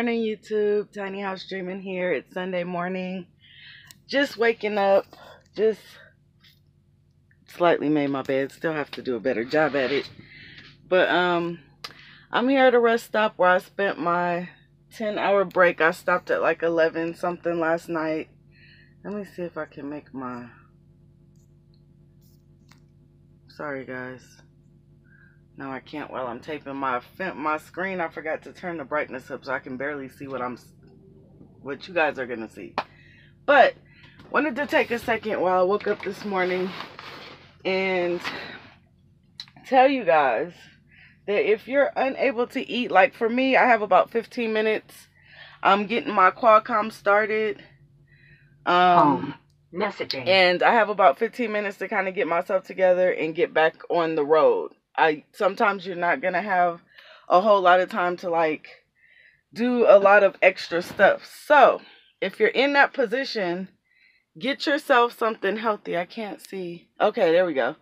morning, YouTube. Tiny House Dreaming here. It's Sunday morning. Just waking up. Just slightly made my bed. Still have to do a better job at it. But I'm here at a rest stop where I spent my 10-hour break. I stopped at like 11 something last night. Let me see if I can make my... Sorry, guys. No, I can't while I'm taping my screen. I forgot to turn the brightness up so I can barely see what you guys are gonna see. But wanted to take a second while I woke up this morning and tell you guys that if you're unable to eat, like for me, I have about 15 minutes. I'm getting my Qualcomm started. Messaging. And I have about 15 minutes to kind of get myself together and get back on the road. Sometimes you're not going to have a whole lot of time to like do a lot of extra stuff. So if you're in that position, get yourself something healthy. I can't see. Okay, there we go.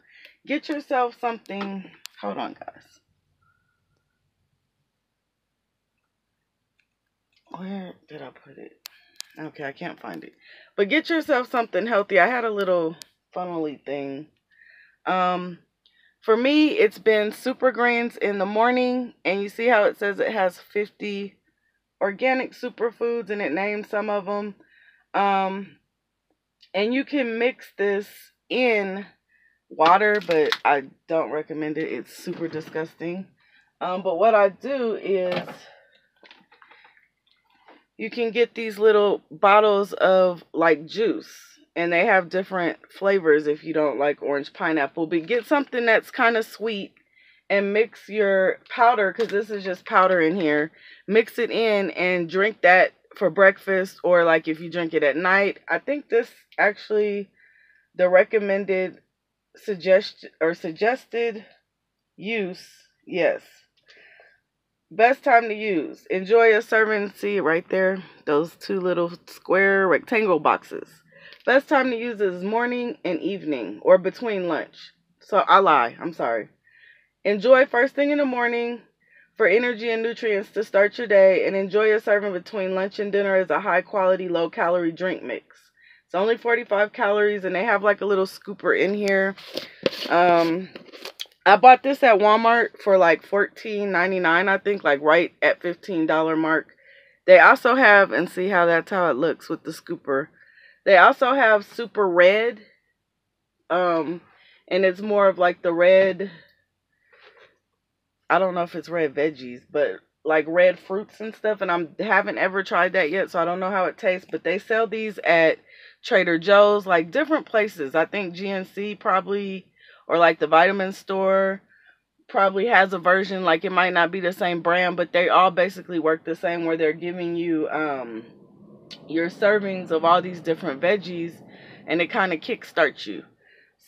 Get yourself something. Hold on, guys. Where did I put it? Okay, I can't find it. But get yourself something healthy. I had a little funnel-y thing. For me, it's been super greens in the morning. And you see how it says it has 50 organic superfoods and it names some of them. And you can mix this in water, but I don't recommend it. It's super disgusting. But what I do is... you can get these little bottles of like juice and they have different flavors if you don't like orange pineapple. But get something that's kind of sweet and mix your powder, because this is just powder in here. Mix it in and drink that for breakfast, or like if you drink it at night. I think this actually, the recommended suggested use, yes. Best time to use. Enjoy a serving. See it right there? Those two little square rectangle boxes. Best time to use is morning and evening, or between lunch. So I lie. I'm sorry. Enjoy first thing in the morning for energy and nutrients to start your day, and enjoy a serving between lunch and dinner as a high quality, low calorie drink mix. It's only 45 calories, and they have like a little scooper in here. I bought this at Walmart for like $14.99, I think, like right at $15 mark. They also have, and see how that's how it looks with the scooper. They also have super red, and it's more of like the red, I don't know if it's red veggies, but like red fruits and stuff. And I haven't ever tried that yet, so I don't know how it tastes. But they sell these at Trader Joe's, like different places. I think GNC probably... or like the vitamin store probably has a version. Like it might not be the same brand, but they all basically work the same, where they're giving you your servings of all these different veggies, and it kind of kickstarts you.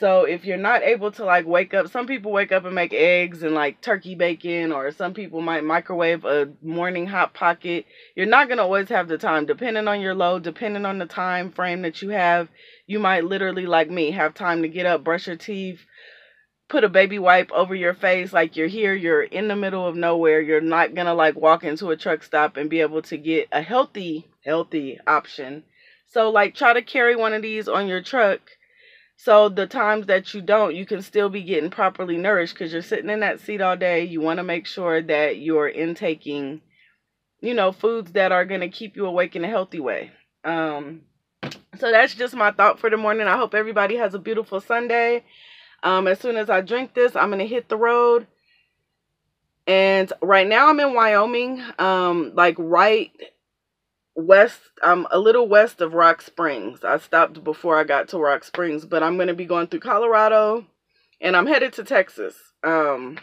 So if you're not able to like wake up, some people wake up and make eggs and like turkey bacon, or some people might microwave a morning hot pocket. You're not going to always have the time, depending on your load, depending on the time frame that you have. You might literally, like me, have time to get up, brush your teeth, put a baby wipe over your face. Like you're here, you're in the middle of nowhere. You're not going to like walk into a truck stop and be able to get a healthy option. So like try to carry one of these on your truck. So the times that you don't, you can still be getting properly nourished, because you're sitting in that seat all day. You want to make sure that you're intaking, you know, foods that are going to keep you awake in a healthy way. So that's just my thought for the morning. I hope everybody has a beautiful Sunday. As soon as I drink this, I'm going to hit the road. And right now I'm in Wyoming, like right west, a little west of Rock Springs. I stopped before I got to Rock Springs, but I'm going to be going through Colorado, and I'm headed to Texas, to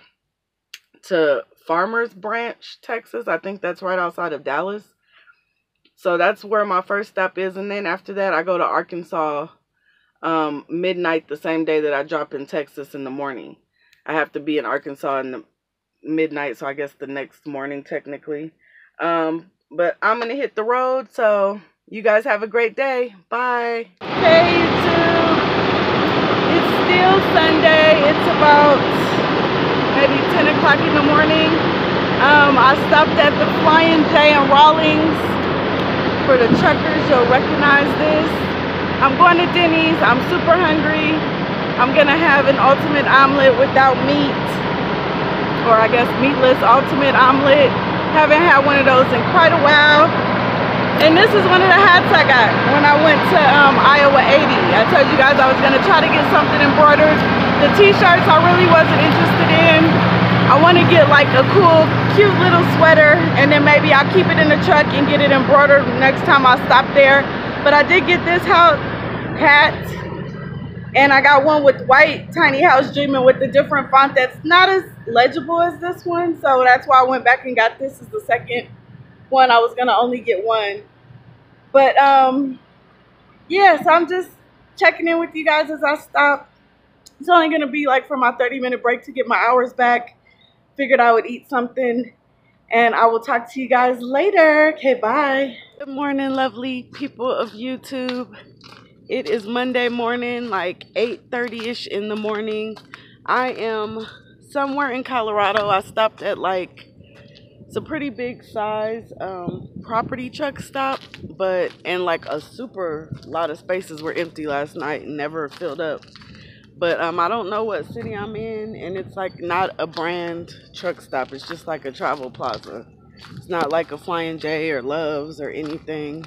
Farmers Branch, Texas. I think that's right outside of Dallas. So that's where my first stop is. And then after that, I go to Arkansas, midnight the same day that I drop in Texas in the morning. I have to be in Arkansas in the midnight, so I guess the next morning technically. But I'm going to hit the road, so you guys have a great day. Bye. Hey, YouTube. It's still Sunday. It's about maybe 10 o'clock in the morning. I stopped at the Flying J in Rawlings. For the truckers, you'll recognize this. I'm going to Denny's. I'm super hungry. I'm gonna have an ultimate omelet without meat, or I guess meatless ultimate omelet. Haven't had one of those in quite a while. And this is one of the hats I got when I went to Iowa 80. I told you guys I was gonna try to get something embroidered. The t-shirts I really wasn't interested in. I want to get like a cool, cute little sweater, and then maybe I'll keep it in the truck and get it embroidered next time I stop there. But I did get this hat, and I got one with white Tiny House Dreaming with the different font that's not as legible as this one. So that's why I went back and got this as the second one. I was gonna only get one. But yeah, so I'm just checking in with you guys as I stop. It's only gonna be like for my 30-minute break to get my hours back. Figured I would eat something, and I will talk to you guys later. Okay, bye. Good morning, lovely people of YouTube. It is Monday morning, like 8:30-ish in the morning. I am somewhere in Colorado. I stopped at like, it's a pretty big size property truck stop, and like a super lot of spaces were empty last night and never filled up. But I don't know what city I'm in, and it's like not a brand truck stop. It's just like a travel plaza. It's not like a Flying J or Love's or anything.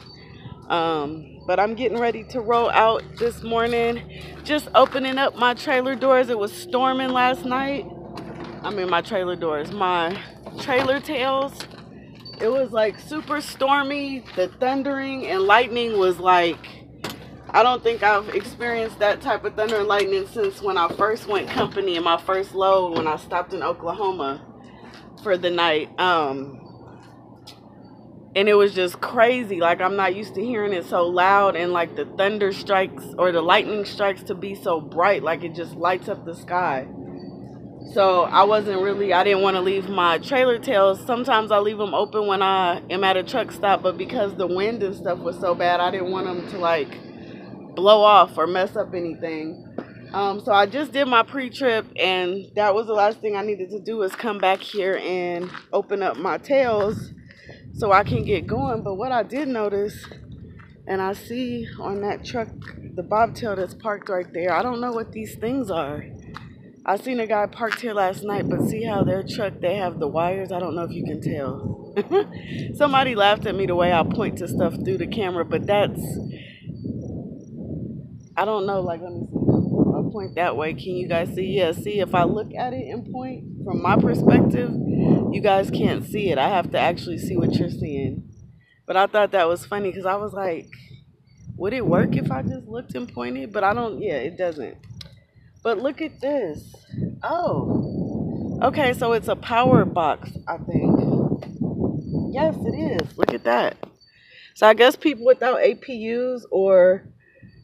But I'm getting ready to roll out this morning. Just opening up my trailer doors. It was storming last night. I mean my trailer doors, my trailer tails. It was like super stormy. The thundering and lightning was like, I don't think I've experienced that type of thunder and lightning since when I first went company in my first load when I stopped in Oklahoma for the night. And it was just crazy. Like, I'm not used to hearing it so loud, and like the thunder strikes or the lightning strikes to be so bright, like it just lights up the sky. So I didn't want to leave my trailer tails. Sometimes I leave them open when I am at a truck stop, but because the wind and stuff was so bad, I didn't want them to like blow off or mess up anything. So I just did my pre-trip, and that was the last thing I needed to do, is come back here and open up my tails so I can get going. But what I did notice, and I see on that truck, the bobtail that's parked right there, I don't know what these things are. I seen a guy parked here last night, but see how their truck, they have the wires? I don't know if you can tell. Somebody laughed at me the way I point to stuff through the camera, but that's, I don't know, like, let me see. I'll point that way. Can you guys see? Yeah, see, if I look at it and point from my perspective, you guys can't see it. I have to actually see what you're seeing. But I thought that was funny because I was like, would it work if I just looked and pointed? But yeah, it doesn't. But look at this. Oh, okay, so it's a power box, I think. Yes, it is. Look at that. So I guess people without APUs, or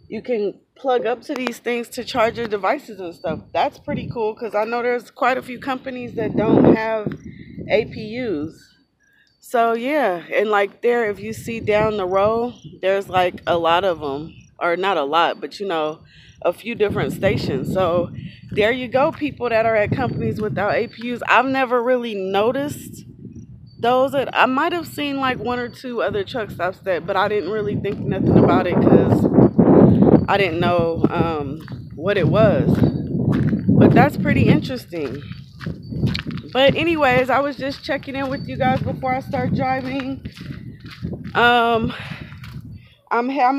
you can plug up to these things to charge your devices and stuff. That's pretty cool, because I know there's quite a few companies that don't have APUs. So yeah, and like there, if you see down the row, there's like a lot of them, or not a lot, but you know, a few different stations. So there you go, people that are at companies without APUs. I've never really noticed those. I might have seen like one or two other truck stops but I didn't really think nothing about it because I didn't know what it was. But that's pretty interesting. But anyways, I was just checking in with you guys before I start driving. I'm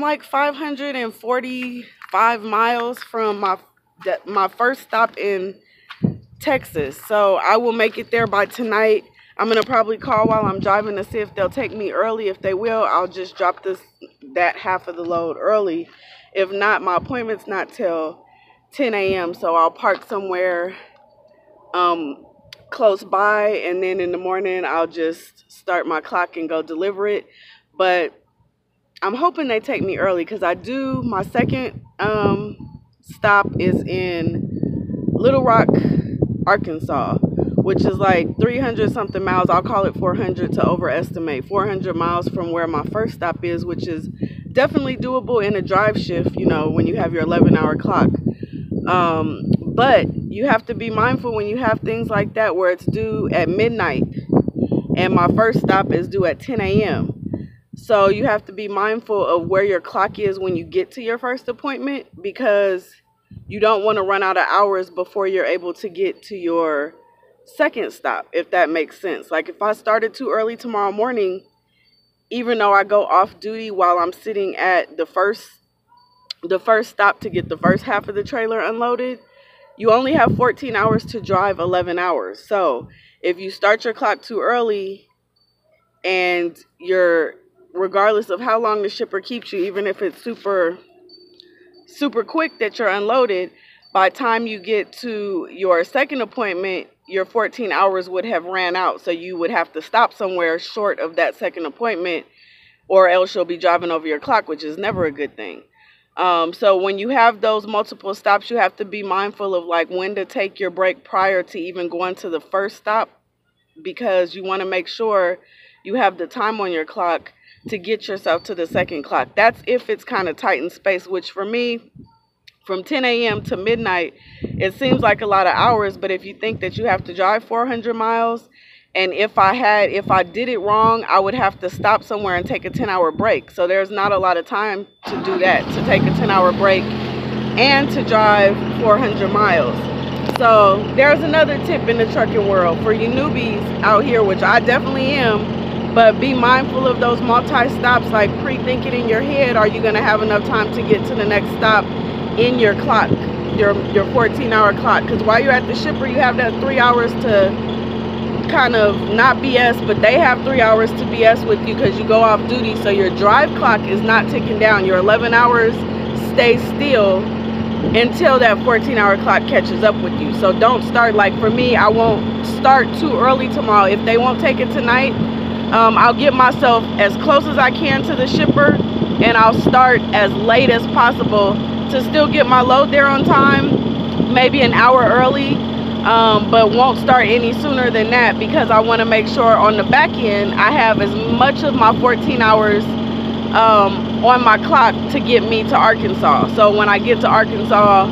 like 545 miles from my first stop in Texas. So I will make it there by tonight. I'm gonna probably call while I'm driving to see if they'll take me early. If they will, I'll just drop that half of the load early. If not, my appointment's not till 10 a.m. So I'll park somewhere close by, and then in the morning I'll just start my clock and go deliver it. But I'm hoping they take me early, because my second stop is in Little Rock, Arkansas, which is like 300 something miles. I'll call it 400 to overestimate. 400 miles from where my first stop is, which is definitely doable in a drive shift, you know, when you have your 11-hour clock. But you have to be mindful when you have things like that where it's due at midnight. and my first stop is due at 10 a.m. So you have to be mindful of where your clock is when you get to your first appointment, because you don't want to run out of hours before you're able to get to your second stop, if that makes sense. Like if I started too early tomorrow morning, even though I go off duty while I'm sitting at the first stop to get the first half of the trailer unloaded, you only have 14 hours to drive 11 hours. So if you start your clock too early and you're, regardless of how long the shipper keeps you, even if it's super quick that you're unloaded, by the time you get to your second appointment, your 14 hours would have ran out. So you would have to stop somewhere short of that second appointment, or else you'll be driving over your clock, which is never a good thing. So when you have those multiple stops, you have to be mindful of like when to take your break prior to even going to the first stop, because you want to make sure you have the time on your clock to get yourself to the second clock. That's if it's kind of tight in space, which for me, from 10 a.m. to midnight, it seems like a lot of hours. But if you think that you have to drive 400 miles, and if I did it wrong, I would have to stop somewhere and take a 10-hour break. So there's not a lot of time to do that, to take a 10-hour break and to drive 400 miles. So there's another tip in the trucking world for you newbies out here, which I definitely am. But be mindful of those multi-stops, like pre-thinking in your head, are you going to have enough time to get to the next stop in your clock, your 14-hour clock? Because while you're at the shipper, you have that 3 hours to kind of not BS, but they have 3 hours to BS with you because you go off duty. So your drive clock is not ticking down. Your 11 hours stays still until that 14-hour clock catches up with you. So don't start, like for me, I won't start too early tomorrow. If they won't take it tonight, I'll get myself as close as I can to the shipper, and I'll start as late as possible to still get my load there on time, maybe an hour early, but won't start any sooner than that, because I want to make sure on the back end I have as much of my 14 hours on my clock to get me to Arkansas. So when I get to Arkansas,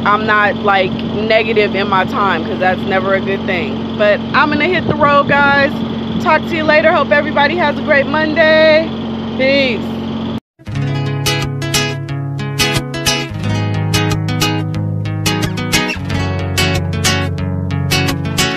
I'm not like negative in my time, because that's never a good thing. But I'm gonna hit the road, guys. Talk to you later. Hope everybody has a great Monday. Peace.